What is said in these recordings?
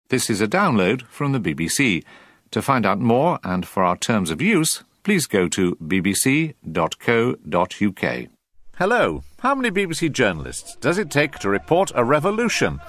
This is a download from the BBC. To find out more and for our terms of use, please go to bbc.co.uk. Hello. How many BBC journalists does it take to report a revolution?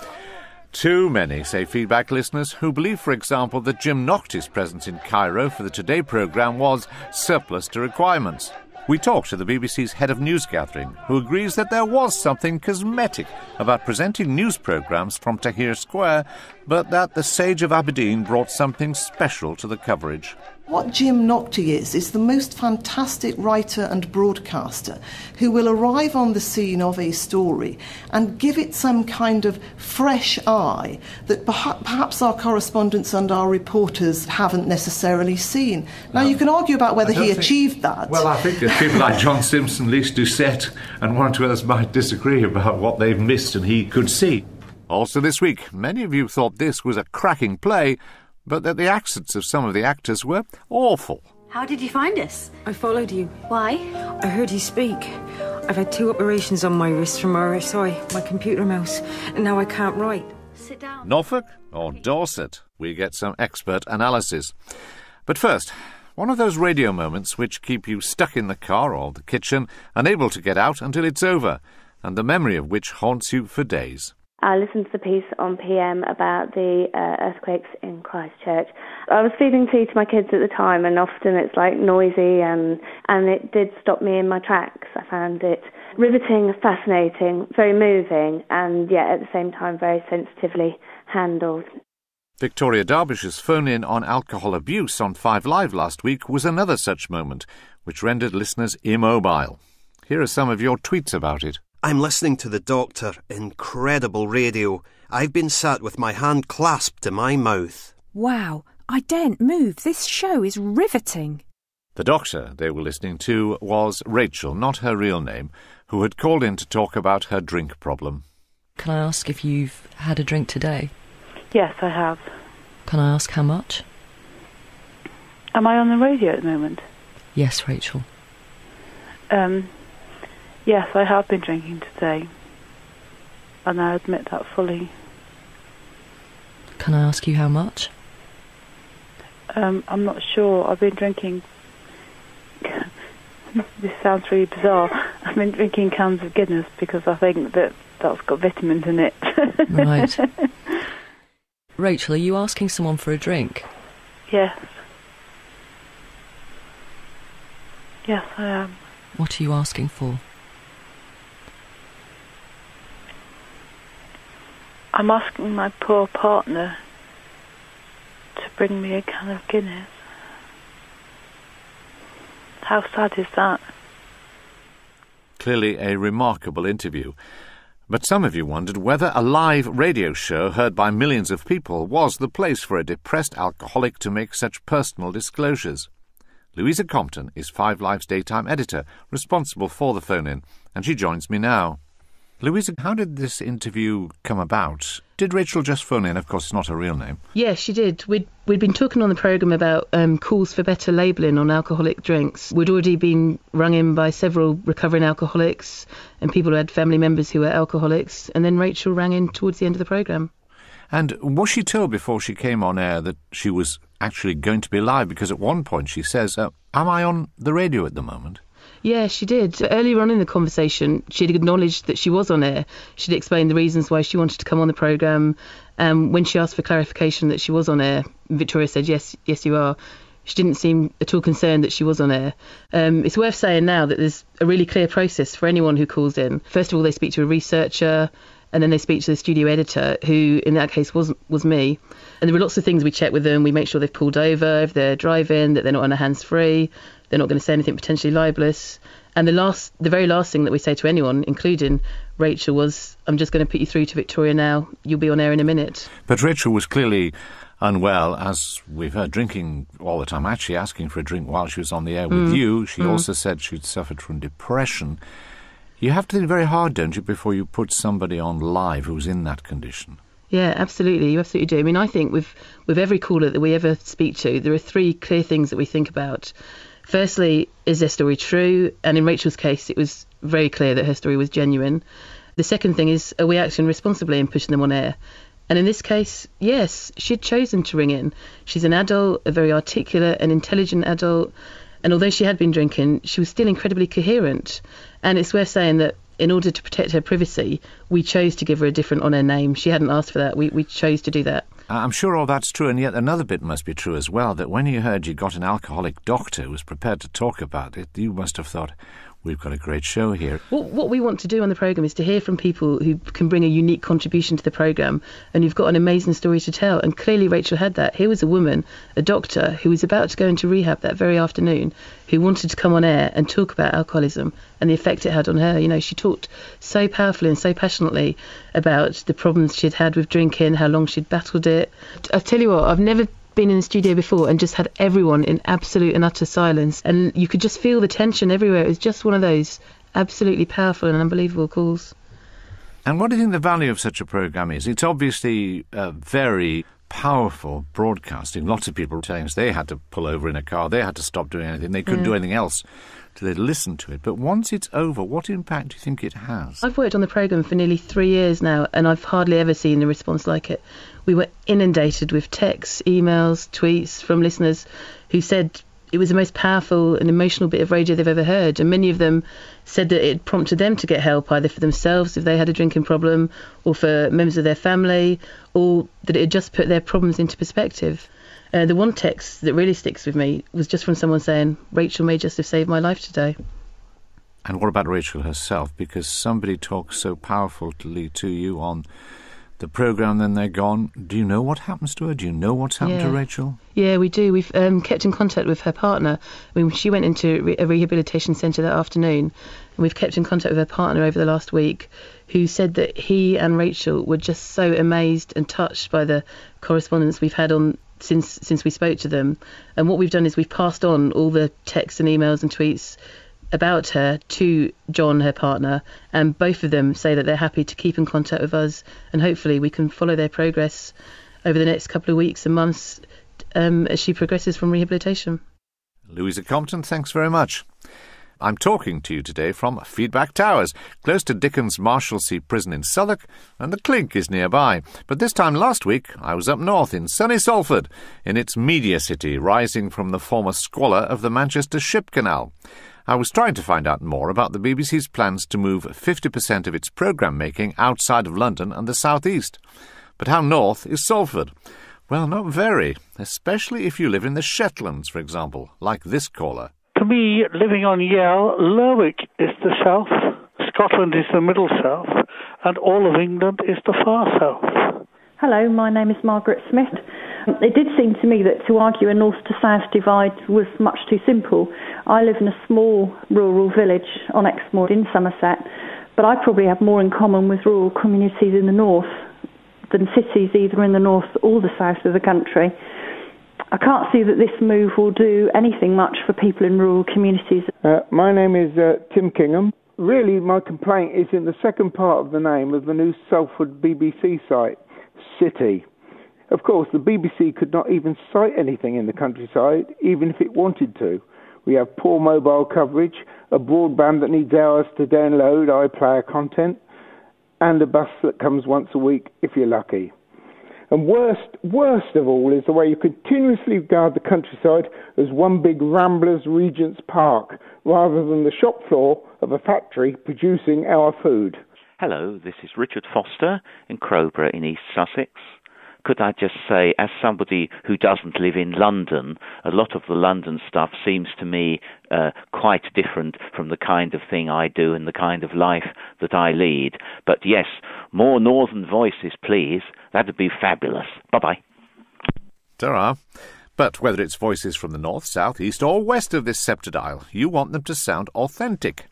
Too many, say feedback listeners, who believe, for example, that Jim Nocty's presence in Cairo for the Today programme was surplus to requirements. We talked to the BBC's head of news gathering, who agrees that there was something cosmetic about presenting news programmes from Tahrir Square, but that the Sage of Aberdeen brought something special to the coverage. What Jim Nocty is the most fantastic writer and broadcaster who will arrive on the scene of a story and give it some kind of fresh eye that perhaps our correspondents and our reporters haven't necessarily seen. Now, you can argue about whether he achieved that. Well, I think that people like John Simpson, Lise Doucette and one or two others might disagree about what they've missed and he could see. Also this week, many of you thought this was a cracking play, but that the accents of some of the actors were awful. How did you find us? I followed you. Why? I heard you speak. I've had 2 operations on my wrist from RSI, my computer mouse, and now I can't write. Sit down. Norfolk or Dorset? We get some expert analysis. But first, one of those radio moments which keep you stuck in the car or the kitchen, unable to get out until it's over, and the memory of which haunts you for days. I listened to the piece on PM about the earthquakes in Christchurch. I was feeding tea to my kids at the time, and often it's like noisy, and it did stop me in my tracks. I found it riveting, fascinating, very moving, and yet at the same time very sensitively handled. Victoria Derbyshire's phone-in on alcohol abuse on 5 Live last week was another such moment, which rendered listeners immobile. Here are some of your tweets about it. I'm listening to the doctor. Incredible radio. I've been sat with my hand clasped to my mouth. Wow, I daren't move. This show is riveting. The doctor they were listening to was Rachel, not her real name, who had called in to talk about her drink problem. Can I ask if you've had a drink today? Yes, I have. Can I ask how much? Am I on the radio at the moment? Yes, Rachel. Yes, I have been drinking today, and I admit that fully. Can I ask you how much? I'm not sure. I've been drinking... This sounds really bizarre. I've been drinking cans of Guinness because I think that's got vitamins in it. Right. Rachel, are you asking someone for a drink? Yes. Yes, I am. What are you asking for? I'm asking my poor partner to bring me a can of Guinness. How sad is that? Clearly a remarkable interview. But some of you wondered whether a live radio show heard by millions of people was the place for a depressed alcoholic to make such personal disclosures. Louisa Compton is 5 Live's daytime editor, responsible for the phone-in, and she joins me now. Louisa, how did this interview come about? Did Rachel just phone in? Of course, it's not her real name. Yes, she did. We'd been talking on the programme about calls for better labelling on alcoholic drinks. We'd already been rung in by several recovering alcoholics and people who had family members who were alcoholics, and then Rachel rang in towards the end of the programme. And was she told before she came on air that she was actually going to be live? Because at one point she says, am I on the radio at the moment? Yeah, she did. Earlier on in the conversation, she'd acknowledged that she was on air. She'd explained the reasons why she wanted to come on the programme. When she asked for clarification that she was on air, Victoria said, yes, you are. She didn't seem at all concerned that she was on air. It's worth saying now that there's a really clear process for anyone who calls in. First of all, they speak to a researcher, and then they speak to the studio editor, who in that case was me. And there were lots of things we check with them. We make sure they've pulled over, if they're driving, that they're not on a hands-free, they're not going to say anything potentially libelous. And the very last thing that we say to anyone, including Rachel, was, I'm just going to put you through to Victoria now. You'll be on air in a minute. But Rachel was clearly unwell, as we've heard, drinking all the time, actually asking for a drink while she was on the air with you. She also said she'd suffered from depression. You have to think very hard, don't you, before you put somebody on live who's in that condition? Yeah, absolutely. You absolutely do. I mean, I think with every caller that we ever speak to, there are 3 clear things that we think about. Firstly, is their story true? And in Rachel's case, it was very clear that her story was genuine. The second thing is, are we acting responsibly in pushing them on air? And in this case, yes, she'd chosen to ring in. She's an adult, a very articulate and intelligent adult, and although she had been drinking, she was still incredibly coherent. And it's worth saying that in order to protect her privacy, we chose to give her a different on-air name. She hadn't asked for that. We chose to do that. I'm sure all that's true, and yet another bit must be true as well, that when you heard you got an alcoholic doctor who was prepared to talk about it, you must have thought, we've got a great show here. What we want to do on the programme is to hear from people who can bring a unique contribution to the programme and who've got an amazing story to tell. And clearly Rachel had that. Here was a woman, a doctor, who was about to go into rehab that very afternoon, who wanted to come on air and talk about alcoholism and the effect it had on her. You know, she talked so powerfully and so passionately about the problems she'd had with drinking, how long she'd battled it. I tell you what, I've never been in the studio before and just had everyone in absolute and utter silence, and you could just feel the tension everywhere. It was just one of those absolutely powerful and unbelievable calls. And what do you think the value of such a programme is? It's obviously very powerful broadcasting. Lots of people were telling us they had to pull over in a car, they had to stop doing anything, they couldn't do anything else till they'd listen to it. But once it's over, what impact do you think it has? I've worked on the programme for nearly 3 years now, and I've hardly ever seen a response like it. We were inundated with texts, emails, tweets from listeners who said it was the most powerful and emotional bit of radio they've ever heard, and many of them said that it prompted them to get help, either for themselves if they had a drinking problem, or for members of their family, or that it had just put their problems into perspective. The one text that really sticks with me was just from someone saying, Rachel may just have saved my life today. And what about Rachel herself? Because somebody talks so powerfully to you on the programme, then they're gone. Do you know what happens to her? Do you know what's happened to Rachel? Yeah, we do. We've kept in contact with her partner. I mean, she went into a rehabilitation centre that afternoon, and we've kept in contact with her partner over the last week, who said that he and Rachel were just so amazed and touched by the correspondence we've had on since we spoke to them. And what we've done is we've passed on all the texts and emails and tweets about her to John, her partner, and both of them say that they're happy to keep in contact with us, and hopefully we can follow their progress over the next couple of weeks and months as she progresses from rehabilitation. Louisa Compton, thanks very much. I'm talking to you today from Feedback Towers, close to Dickens' Marshalsea Prison in Southwark, and the Clink is nearby. But this time last week, I was up north in sunny Salford, in its media city, rising from the former squalor of the Manchester Ship Canal. I was trying to find out more about the BBC's plans to move 50% of its programme making outside of London and the South East. But how north is Salford? Well, not very, especially if you live in the Shetlands, for example, like this caller. To me, living on Yell, Lerwick is the south, Scotland is the middle south, and all of England is the far south. Hello, my name is Margaret Smith. It did seem to me that to argue a north to south divide was much too simple. I live in a small rural village on Exmoor in Somerset, but I probably have more in common with rural communities in the north than cities either in the north or the south of the country. I can't see that this move will do anything much for people in rural communities. My name is Tim Kingham. Really, my complaint is in the second part of the name of the new Salford BBC site, City. Of course, the BBC could not even cite anything in the countryside, even if it wanted to. We have poor mobile coverage, a broadband that needs hours to download iPlayer content, and a bus that comes once a week, if you're lucky. And worst of all is the way you continuously regard the countryside as one big Ramblers Regent's Park, rather than the shop floor of a factory producing our food. Hello, this is Richard Foster in Crowborough in East Sussex. Could I just say, as somebody who doesn't live in London, a lot of the London stuff seems to me quite different from the kind of thing I do and the kind of life that I lead. But yes, more northern voices, please. That would be fabulous. Bye-bye. Ta-ra. But whether it's voices from the north, south, east or west of this sceptred isle, you want them to sound authentic.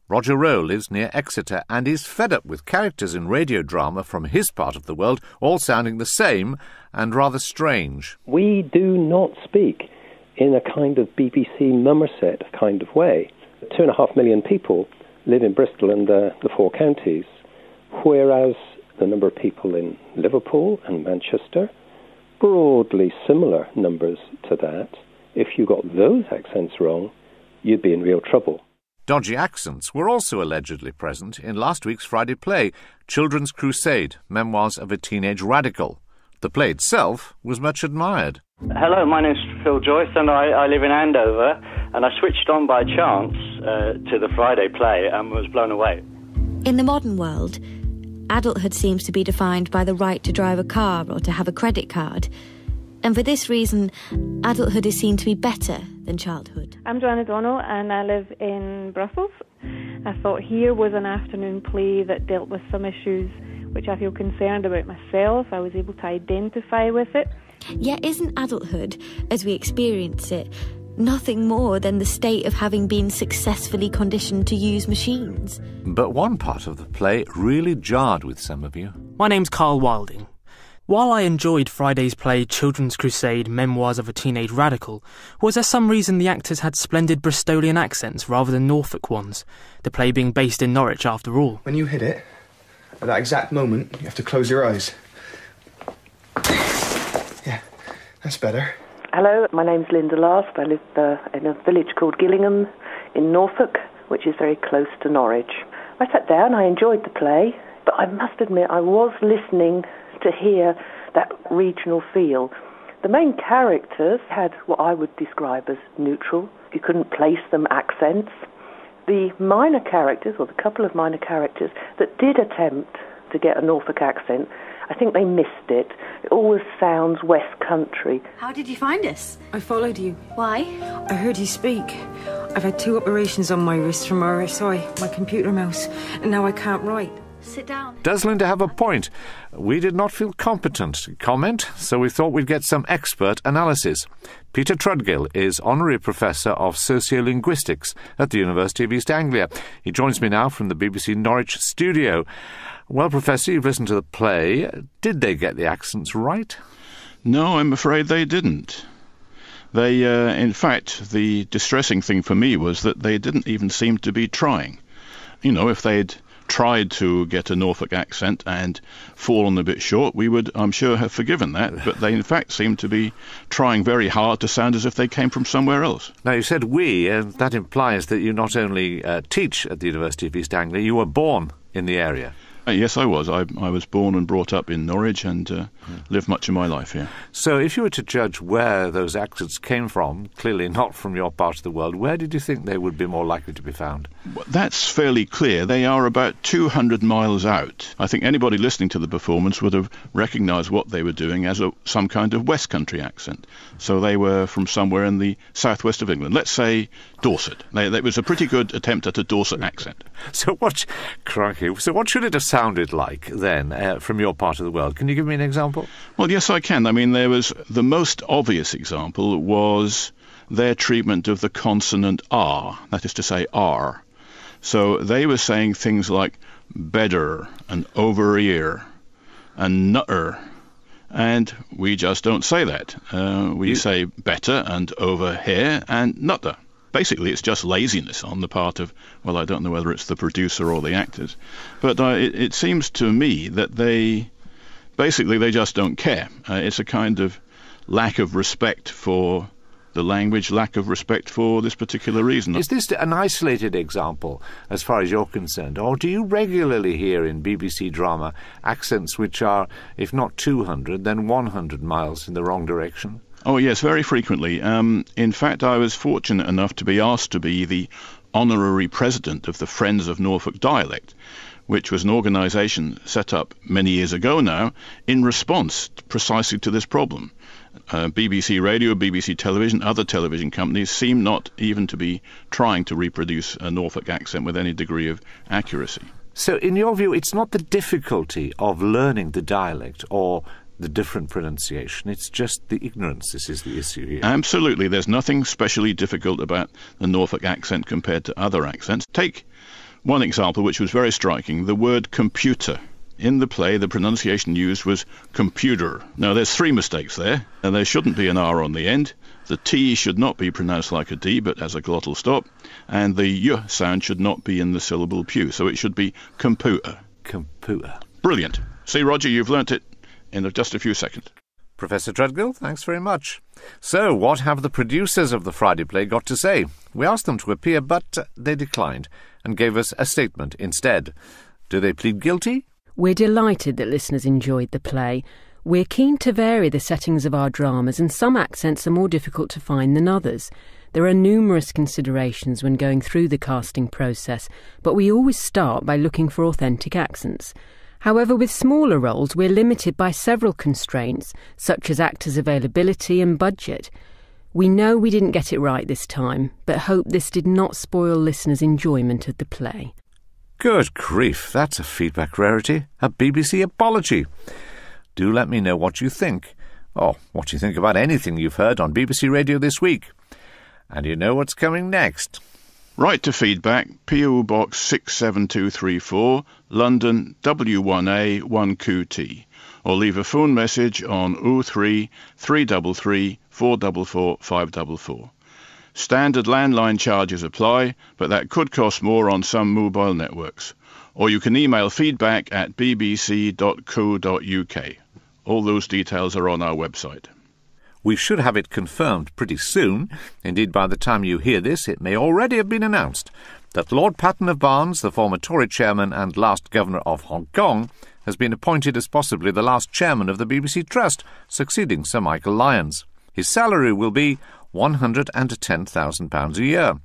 Roger Rowe lives near Exeter and is fed up with characters in radio drama from his part of the world all sounding the same and rather strange. We do not speak in a kind of BBC Mummerset kind of way. 2.5 million people live in Bristol and the four counties, whereas the number of people in Liverpool and Manchester, broadly similar numbers to that. If you got those accents wrong, you'd be in real trouble. Dodgy accents were also allegedly present in last week's Friday play, Children's Crusade, Memoirs of a Teenage Radical. The play itself was much admired. Hello, my name's Phil Joyce and I live in Andover, and I switched on by chance to the Friday play and was blown away. In the modern world, adulthood seems to be defined by the right to drive a car or to have a credit card. And for this reason, adulthood is seen to be better than childhood. I'm Joanna Dono and I live in Brussels. I thought here was an afternoon play that dealt with some issues which I feel concerned about myself. I was able to identify with it. Yet isn't adulthood, as we experience it, nothing more than the state of having been successfully conditioned to use machines? But one part of the play really jarred with some of you. My name's Carl Wilding. While I enjoyed Friday's play Children's Crusade, Memoirs of a Teenage Radical, was there some reason the actors had splendid Bristolian accents rather than Norfolk ones, the play being based in Norwich after all? When you hit it, at that exact moment, you have to close your eyes. Yeah, that's better. Hello, my name's Linda Last. I live in a village called Gillingham in Norfolk, which is very close to Norwich. I sat down, I enjoyed the play, but I must admit I was listening to hear that regional feel. The main characters had what I would describe as neutral. You couldn't place them accents. The minor characters, or the couple of minor characters that did attempt to get a Norfolk accent, I think they missed it. It always sounds West Country. How did you find us? I followed you. Why? I heard you speak. I've had 2 operations on my wrist from RSI, my computer mouse, and now I can't write. Sit down. Does Linda have a point? We did not feel competent to comment, so we thought we'd get some expert analysis. Peter Trudgill is Honorary Professor of Sociolinguistics at the University of East Anglia. He joins me now from the BBC Norwich studio. Well, Professor, you've listened to the play. Did they get the accents right? No, I'm afraid they didn't. They, in fact, the distressing thing for me was that they didn't even seem to be trying. You know, if they'd tried to get a Norfolk accent and fallen a bit short, we would, I'm sure, have forgiven that. But they, in fact, seem to be trying very hard to sound as if they came from somewhere else. Now, you said we, and that implies that you not only teach at the University of East Anglia, you were born in the area. Yes, I was. I was born and brought up in Norwich and lived much of my life here. So if you were to judge where those accents came from, clearly not from your part of the world, where did you think they would be more likely to be found? That's fairly clear. They are about 200 miles out. I think anybody listening to the performance would have recognised what they were doing as some kind of West Country accent. So they were from somewhere in the southwest of England. Let's say Dorset. It was a pretty good attempt at a Dorset accent. So what should it have sounded like then from your part of the world? Can you give me an example? Well, yes, I can. I mean, there was the most obvious example was their treatment of the consonant R, that is to say R. So they were saying things like bedder and over ear and nutter, and we just don't say that. We say better and over here and nutter. Basically, it's just laziness on the part of, well, I don't know whether it's the producer or the actors, but it seems to me that they just don't care. It's a kind of lack of respect for the language, lack of respect for this particular reason. Is this an isolated example as far as you're concerned, or do you regularly hear in BBC drama accents which are, if not 200, then 100 miles in the wrong direction? Oh, yes, very frequently. In fact, I was fortunate enough to be asked to be the honorary president of the Friends of Norfolk Dialect, which was an organisation set up many years ago now in response precisely to this problem. BBC Radio, BBC Television, other television companies seem not even to be trying to reproduce a Norfolk accent with any degree of accuracy. So, in your view, it's not the difficulty of learning the dialect or the different pronunciation, it's just the ignorance. This is the issue here. Absolutely. There's nothing specially difficult about the Norfolk accent compared to other accents. Take one example which was very striking, the word computer. In the play, the pronunciation used was computer. Now, there's 3 mistakes there, and there shouldn't be an R on the end. The T should not be pronounced like a D, but as a glottal stop, and the Y sound should not be in the syllable pew, so it should be computer. Computer. Brilliant. See, Roger, you've learnt it in just a few seconds. Professor Treadgill, thanks very much. So, what have the producers of the Friday play got to say? We asked them to appear, but they declined and gave us a statement instead. Do they plead guilty? We're delighted that listeners enjoyed the play. We're keen to vary the settings of our dramas, and some accents are more difficult to find than others. There are numerous considerations when going through the casting process, but we always start by looking for authentic accents. However, with smaller roles, we're limited by several constraints, such as actors' availability and budget. We know we didn't get it right this time, but hope this did not spoil listeners' enjoyment of the play. Good grief, that's a feedback rarity, a BBC apology. Do let me know what you think, or what you think about anything you've heard on BBC Radio this week. And you know what's coming next. Write to feedback, PO Box 67234, London W1A 1QT, or leave a phone message on 03 333 444 544. Standard landline charges apply, but that could cost more on some mobile networks. Or you can email feedback at bbc.co.uk. All those details are on our website. We should have it confirmed pretty soon. Indeed, by the time you hear this, it may already have been announced that Lord Patton of Barnes, the former Tory chairman and last governor of Hong Kong, has been appointed as possibly the last chairman of the BBC Trust, succeeding Sir Michael Lyons. His salary will be £110,000 a year.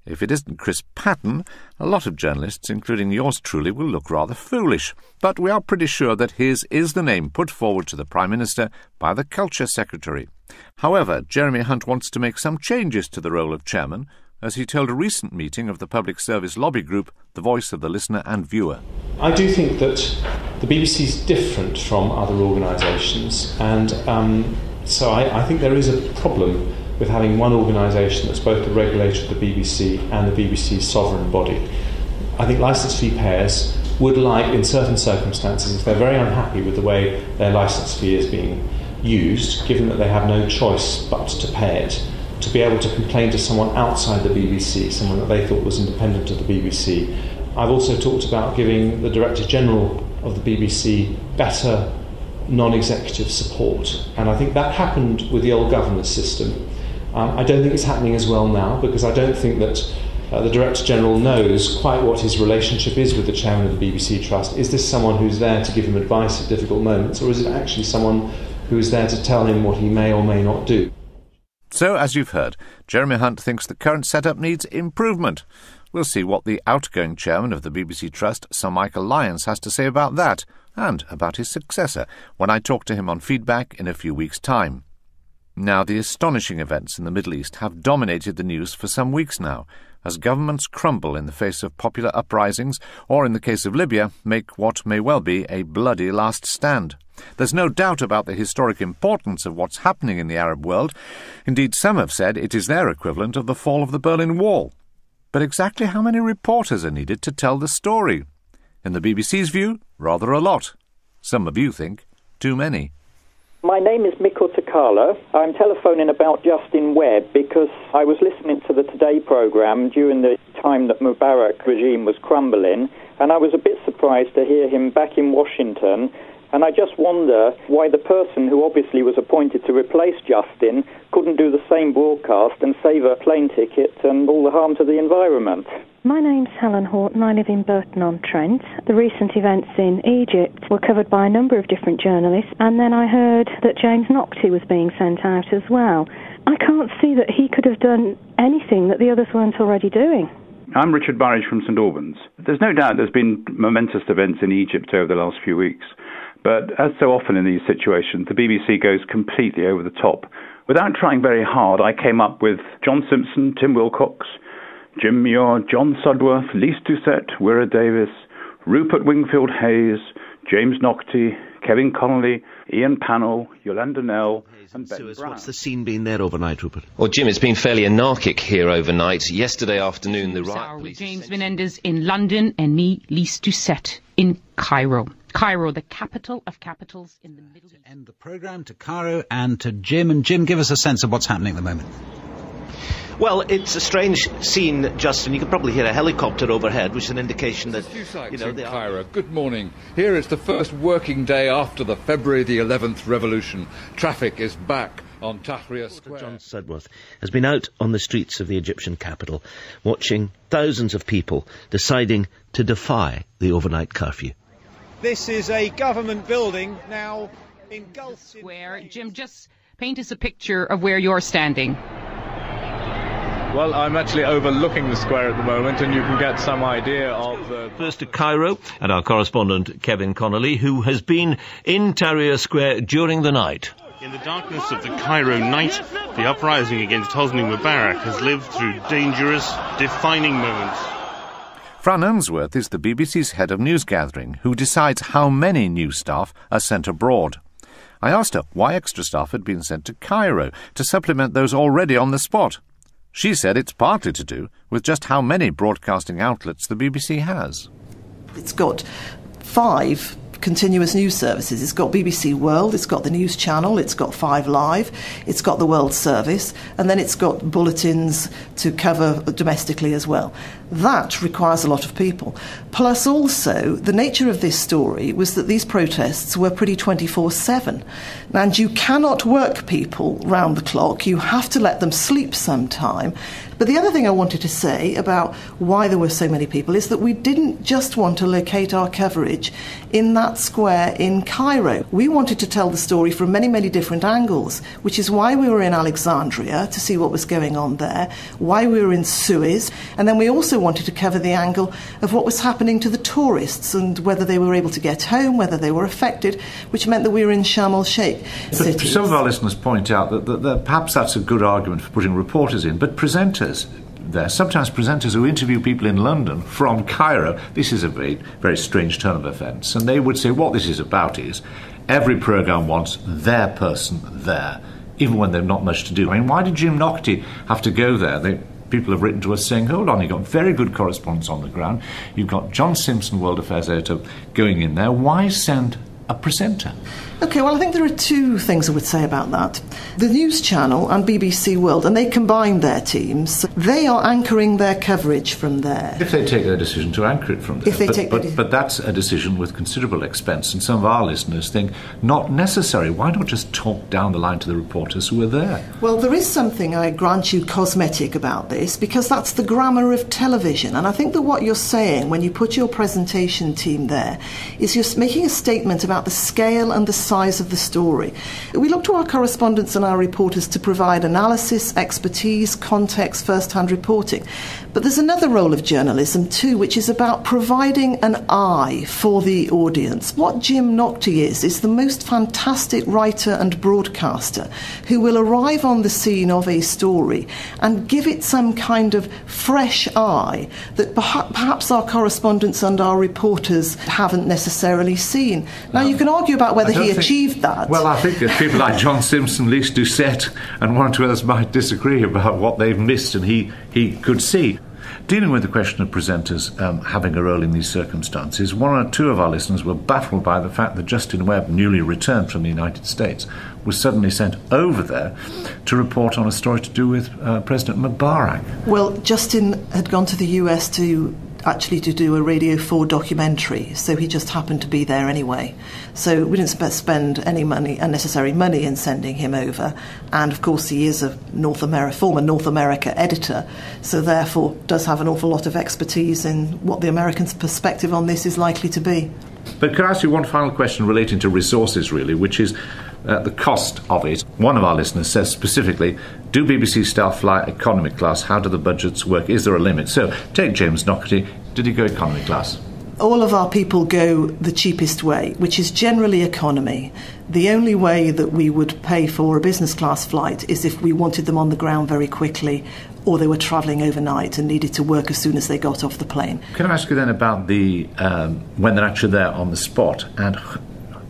If it isn't Chris Patton, a lot of journalists, including yours truly, will look rather foolish. But we are pretty sure that his is the name put forward to the Prime Minister by the Culture Secretary. However, Jeremy Hunt wants to make some changes to the role of chairman, as he told a recent meeting of the public service lobby group, The Voice of the Listener and Viewer. I do think that the BBC is different from other organisations, and so I think there is a problem with having one organisation that's both the regulator of the BBC and the BBC's sovereign body. I think licence fee payers would like, in certain circumstances, if they're very unhappy with the way their licence fee is being used, given that they have no choice but to pay it, to be able to complain to someone outside the BBC, someone that they thought was independent of the BBC. I've also talked about giving the Director General of the BBC better non-executive support, and I think that happened with the old governance system. I don't think it's happening as well now, because I don't think that the Director General knows quite what his relationship is with the Chairman of the BBC Trust. Is this someone who's there to give him advice at difficult moments, or is it actually someone who is there to tell him what he may or may not do? So, as you've heard, Jeremy Hunt thinks the current setup needs improvement. We'll see what the outgoing Chairman of the BBC Trust, Sir Michael Lyons, has to say about that, and about his successor, when I talk to him on feedback in a few weeks' time. Now, the astonishing events in the Middle East have dominated the news for some weeks now, as governments crumble in the face of popular uprisings, or in the case of Libya, make what may well be a bloody last stand. There's no doubt about the historic importance of what's happening in the Arab world. Indeed, some have said it is their equivalent of the fall of the Berlin Wall. But exactly how many reporters are needed to tell the story? In the BBC's view, rather a lot. Some of you think too many. My name is Mikko Takala. I'm telephoning about Justin Webb because I was listening to the Today programme during the time that Mubarak regime was crumbling, and I was a bit surprised to hear him back in Washington. And I just wonder why the person who obviously was appointed to replace Justin couldn't do the same broadcast and save a plane ticket and all the harm to the environment. My name's Helen Horton. I live in Burton-on-Trent. The recent events in Egypt were covered by a number of different journalists, and then I heard that James Naughtie was being sent out as well. I can't see that he could have done anything that the others weren't already doing. I'm Richard Burridge from St Albans. There's no doubt there's been momentous events in Egypt over the last few weeks. But as so often in these situations, the BBC goes completely over the top. Without trying very hard, I came up with John Simpson, Tim Wilcox, Jim Muir, John Sudworth, Lise Doucette, Wirra Davis, Rupert Wingfield Hayes, James Naughtie, Kevin Connolly, Ian Pannell, Yolanda Nell, and Ben Brown. What's the scene been there overnight, Rupert? Well, Jim, it's been fairly anarchic here overnight. Yesterday afternoon, the riot police... James Menendez in London and me, Lise Doucette, in Cairo. Cairo, the capital of capitals in the Middle East. End the programme to Cairo and to Jim. And Jim, give us a sense of what's happening at the moment. Well, it's a strange scene, Justin. You can probably hear a helicopter overhead, which is an indication that, they are... Cairo. Good morning. Here it's the first working day after the February the 11th revolution. Traffic is back on Tahrir Square. John Sudworth has been out on the streets of the Egyptian capital, watching thousands of people deciding to defy the overnight curfew. This is a government building now engulfed Square. Jim, just paint us a picture of where you're standing. Well, I'm actually overlooking the square at the moment, and you can get some idea of the... First to Cairo, and our correspondent Kevin Connolly, who has been in Tahrir Square during the night. In the darkness of the Cairo night, the uprising against Hosni Mubarak has lived through dangerous, defining moments. Fran Unsworth is the BBC's head of news gathering, who decides how many new staff are sent abroad. I asked her why extra staff had been sent to Cairo to supplement those already on the spot. She said it's partly to do with just how many broadcasting outlets the BBC has. It's got 5 continuous news services. It's got BBC World, it's got the News Channel, it's got 5 Live, it's got the World Service, and then it's got bulletins to cover domestically as well. That requires a lot of people. Plus also, the nature of this story was that these protests were pretty 24/7. And you cannot work people round the clock. You have to let them sleep sometime. But the other thing I wanted to say about why there were so many people is that we didn't just want to locate our coverage in that square in Cairo. We wanted to tell the story from many, many different angles, which is why we were in Alexandria to see what was going on there, why we were in Suez, and then we also wanted to cover the angle of what was happening to the tourists and whether they were able to get home, whether they were affected, which meant that we were in Sharm el-Sheikh. Some of our listeners point out that perhaps that's a good argument for putting reporters in, but presenters there, sometimes presenters who interview people in London from Cairo, this is a very, very strange turn of events, and they would say what this is about is every programme wants their person there, even when they've not much to do. I mean, why did Jim Naughtie have to go there? People have written to us saying, hold on, you've got very good correspondence on the ground, you've got John Simpson, World Affairs editor, going in there, why send a presenter? OK, well, I think there are 2 things I would say about that. The News Channel and BBC World, and they combined their teams, they are anchoring their coverage from there. If they take their decision to anchor it from there. But that's a decision with considerable expense, and some of our listeners think, not necessary. Why not just talk down the line to the reporters who are there? Well, there is something, I grant you, cosmetic about this, because that's the grammar of television. And I think that what you're saying when you put your presentation team there is you're making a statement about the scale and the size of the story. We look to our correspondents and our reporters to provide analysis, expertise, context, first-hand reporting. But there's another role of journalism too, which is about providing an eye for the audience. What Jim Naughtie is the most fantastic writer and broadcaster who will arrive on the scene of a story and give it some kind of fresh eye that perhaps our correspondents and our reporters haven't necessarily seen. Now, you can argue about whether he achieved that. Well, I think that people like John Simpson, Lise Doucette and one or two others might disagree about what they've missed and he could see. Dealing with the question of presenters having a role in these circumstances, 1 or 2 of our listeners were baffled by the fact that Justin Webb, newly returned from the United States, was suddenly sent over there to report on a story to do with President Mubarak. Well, Justin had gone to the US to do a Radio 4 documentary, so he just happened to be there anyway. So we didn't spend any unnecessary money in sending him over, and of course he is a former North America editor, so therefore does have an awful lot of expertise in what the Americans' perspective on this is likely to be. But can I ask you one final question relating to resources, really, which is the cost of it. One of our listeners says specifically, do BBC staff fly economy class? How do the budgets work? Is there a limit? So, take James Naughtie. Did he go economy class? All of our people go the cheapest way, which is generally economy. The only way that we would pay for a business class flight is if we wanted them on the ground very quickly, or they were travelling overnight and needed to work as soon as they got off the plane. Can I ask you then about the when they're actually there on the spot and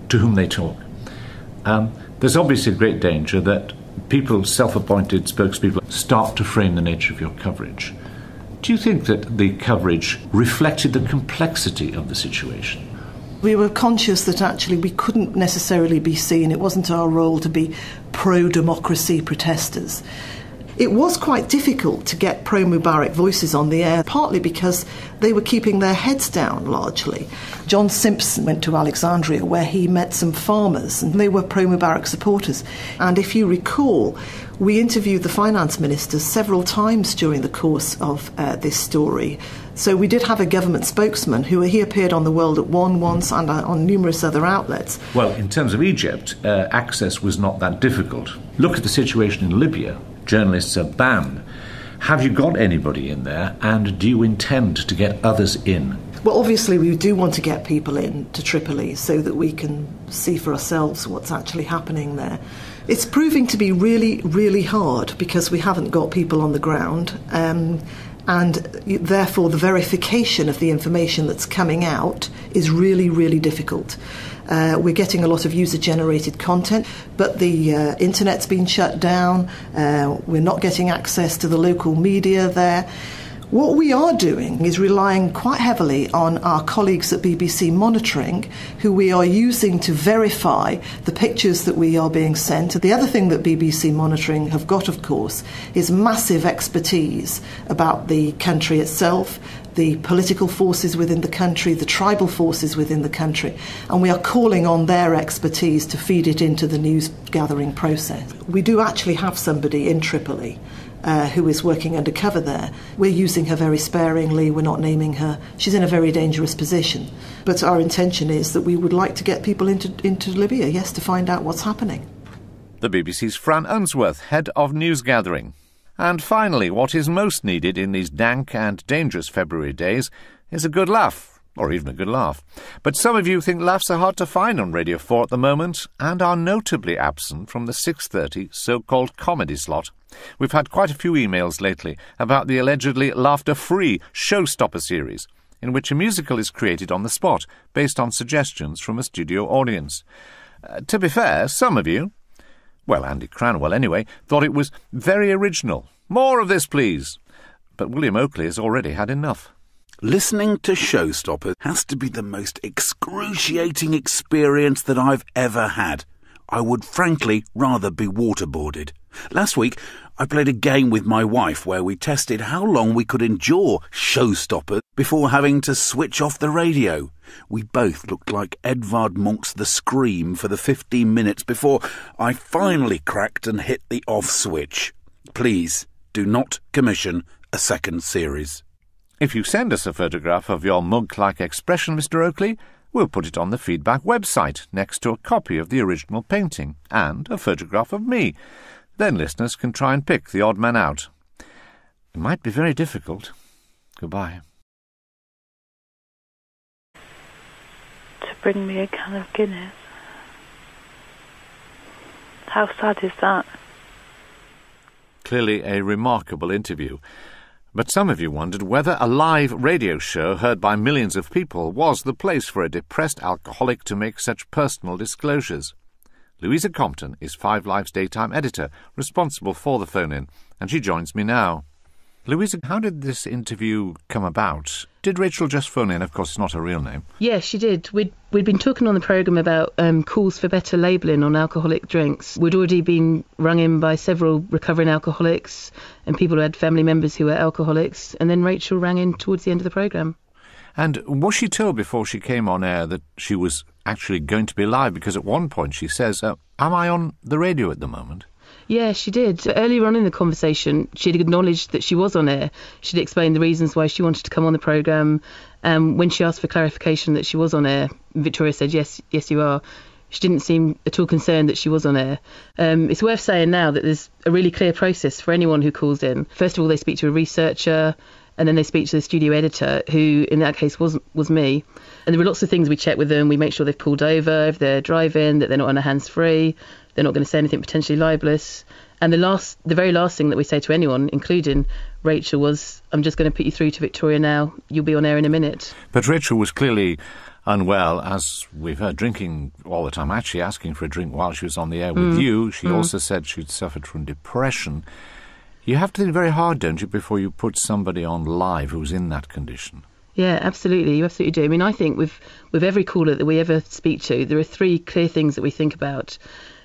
to whom they talk? There's obviously a great danger that people, self-appointed spokespeople, start to frame the nature of your coverage. Do you think that the coverage reflected the complexity of the situation? We were conscious that actually we couldn't necessarily be seen. It wasn't our role to be pro-democracy protesters. It was quite difficult to get pro-Mubarak voices on the air, partly because they were keeping their heads down largely. John Simpson went to Alexandria where he met some farmers and they were pro-Mubarak supporters. And if you recall, we interviewed the finance minister several times during the course of this story. So we did have a government spokesman he appeared on The World at One once and on numerous other outlets. Well, in terms of Egypt, access was not that difficult. Look at the situation in Libya. Journalists are banned. Have you got anybody in there, and do you intend to get others in? Well, obviously we do want to get people in to Tripoli so that we can see for ourselves what's actually happening there. It's proving to be really, really hard because we haven't got people on the ground, and therefore the verification of the information that's coming out is really, really difficult. We're getting a lot of user-generated content, but the internet's been shut down. We're not getting access to the local media there. What we are doing is relying quite heavily on our colleagues at BBC Monitoring, who we are using to verify the pictures that we are being sent. The other thing that BBC Monitoring have got, of course, is massive expertise about the country itself, the political forces within the country, the tribal forces within the country, and we are calling on their expertise to feed it into the news gathering process. We do actually have somebody in Tripoli who is working undercover there. We're using her very sparingly, we're not naming her. She's in a very dangerous position. But our intention is that we would like to get people into Libya, yes, to find out what's happening. The BBC's Fran Unsworth, head of news gathering. And finally, what is most needed in these dank and dangerous February days is a good laugh. Or even a good laugh. But some of you think laughs are hard to find on Radio 4 at the moment and are notably absent from the 6:30 so-called comedy slot. We've had quite a few emails lately about the allegedly laughter-free Showstopper series, in which a musical is created on the spot based on suggestions from a studio audience. To be fair, some of you, well, Andy Cranwell anyway, thought it was very original. More of this, please. But William Oakley has already had enough. Listening to Showstopper has to be the most excruciating experience that I've ever had. I would frankly rather be waterboarded. Last week, I played a game with my wife where we tested how long we could endure Showstopper before having to switch off the radio. We both looked like Edvard Munch's The Scream for the 15 minutes before I finally cracked and hit the off switch. Please, do not commission a second series. If you send us a photograph of your mug-like expression, Mr. Oakley, we'll put it on the feedback website next to a copy of the original painting and a photograph of me. Then listeners can try and pick the odd man out. It might be very difficult. Goodbye. To bring me a can of Guinness. How sad is that? Clearly a remarkable interview. But some of you wondered whether a live radio show heard by millions of people was the place for a depressed alcoholic to make such personal disclosures. Louisa Compton is 5 Live's daytime editor, responsible for the phone-in, and she joins me now. Louisa, how did this interview come about? Did Rachel just phone in? Of course, it's not her real name. Yes, she did. We'd been talking on the programme about calls for better labelling on alcoholic drinks. We'd already been rung in by several recovering alcoholics and people who had family members who were alcoholics, and then Rachel rang in towards the end of the programme. And was she told before she came on air that she was actually going to be live? Because at one point she says, am I on the radio at the moment? Yeah, she did. Earlier on in the conversation, she'd acknowledged that she was on air. She'd explained the reasons why she wanted to come on the programme. When she asked for clarification that she was on air, Victoria said, yes, you are. She didn't seem at all concerned that she was on air. It's worth saying now that there's a really clear process for anyone who calls in. First of all, they speak to a researcher, and then they speak to the studio editor, who in that case was me. And there were lots of things we check with them. We make sure they've pulled over, if they're driving, that they're not on a hands-free, they're not going to say anything potentially libelous. And the very last thing that we say to anyone, including Rachel, was, I'm just going to put you through to Victoria now. You'll be on air in a minute. But Rachel was clearly unwell, as we've heard, drinking all the time, actually asking for a drink while she was on the air with you. She also said she'd suffered from depression. You have to think very hard, don't you, before you put somebody on live who's in that condition? Yeah, absolutely. You absolutely do. I mean, I think with every caller that we ever speak to, there are 3 clear things that we think about.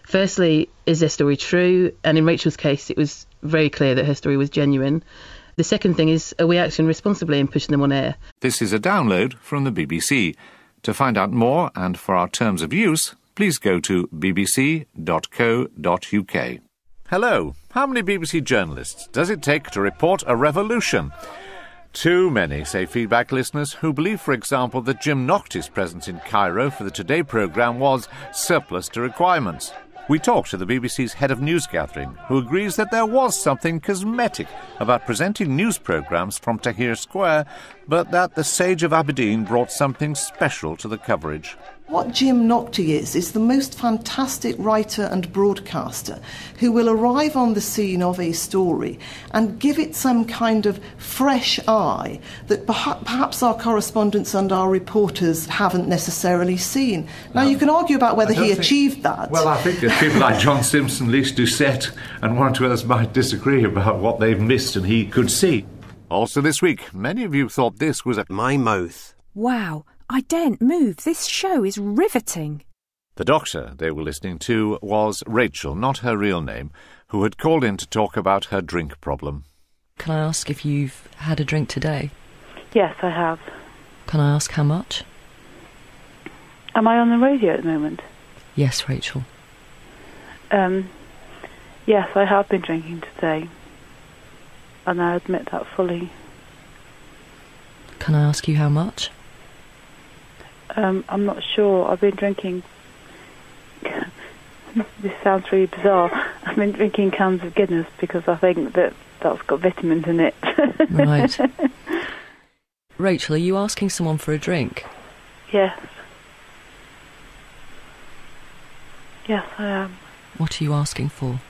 Firstly, is their story true? And in Rachel's case, it was very clear that her story was genuine. The second thing is, are we acting responsibly in pushing them on air? This is a download from the BBC. To find out more and for our terms of use, please go to bbc.co.uk. Hello. How many BBC journalists does it take to report a revolution? Too many, say feedback listeners, who believe, for example, that Jim Nocty's presence in Cairo for the Today programme was surplus to requirements. We talked to the BBC's head of news gathering, who agrees that there was something cosmetic about presenting news programmes from Tahrir Square, but that the Sage of Aberdeen brought something special to the coverage. What Jim Nocty is the most fantastic writer and broadcaster who will arrive on the scene of a story and give it some kind of fresh eye that perhaps our correspondents and our reporters haven't necessarily seen. Now, you can argue about whether he achieved that. Well, I think that people like John Simpson, Lise Doucette and one or two others might disagree about what they've missed and he could see. Also this week, many of you thought this was at my mouth. Wow. I daren't move. This show is riveting. The doctor they were listening to was Rachel, not her real name, who had called in to talk about her drink problem. Can I ask if you've had a drink today? Yes, I have. Can I ask how much? Am I on the radio at the moment? Yes, Rachel. Yes, I have been drinking today. And I admit that fully. Can I ask you how much? I'm not sure. I've been drinking... This sounds really bizarre. I've been drinking cans of Guinness because I think that's got vitamins in it. Right. Rachel, are you asking someone for a drink? Yes. Yes, I am. What are you asking for?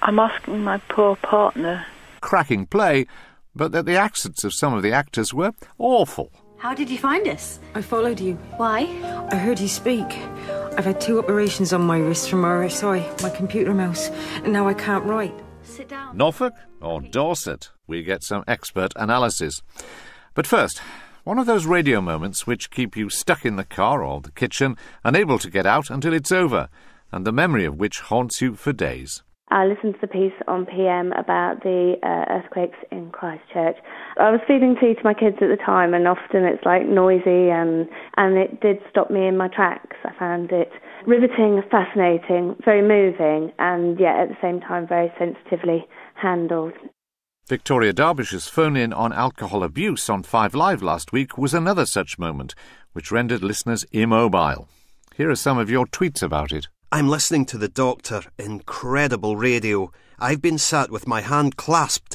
I'm asking my poor partner. Cracking play, but that the accents of some of the actors were awful. How did you find us? I followed you. Why? I heard you speak. I've had 2 operations on my wrist from RSI, my computer mouse, and now I can't write. Sit down. Norfolk or Dorset? We get some expert analysis. But first, one of those radio moments which keep you stuck in the car or the kitchen, unable to get out until it's over, and the memory of which haunts you for days. I listened to the piece on PM about the earthquakes in Christchurch. I was feeding tea to my kids at the time, and often it's like noisy, and it did stop me in my tracks. I found it riveting, fascinating, very moving, and yet at the same time very sensitively handled. Victoria Derbyshire's phone-in on alcohol abuse on 5 Live last week was another such moment, which rendered listeners immobile. Here are some of your tweets about it. I'm listening to the doctor. Incredible radio. I've been sat with my hand clasped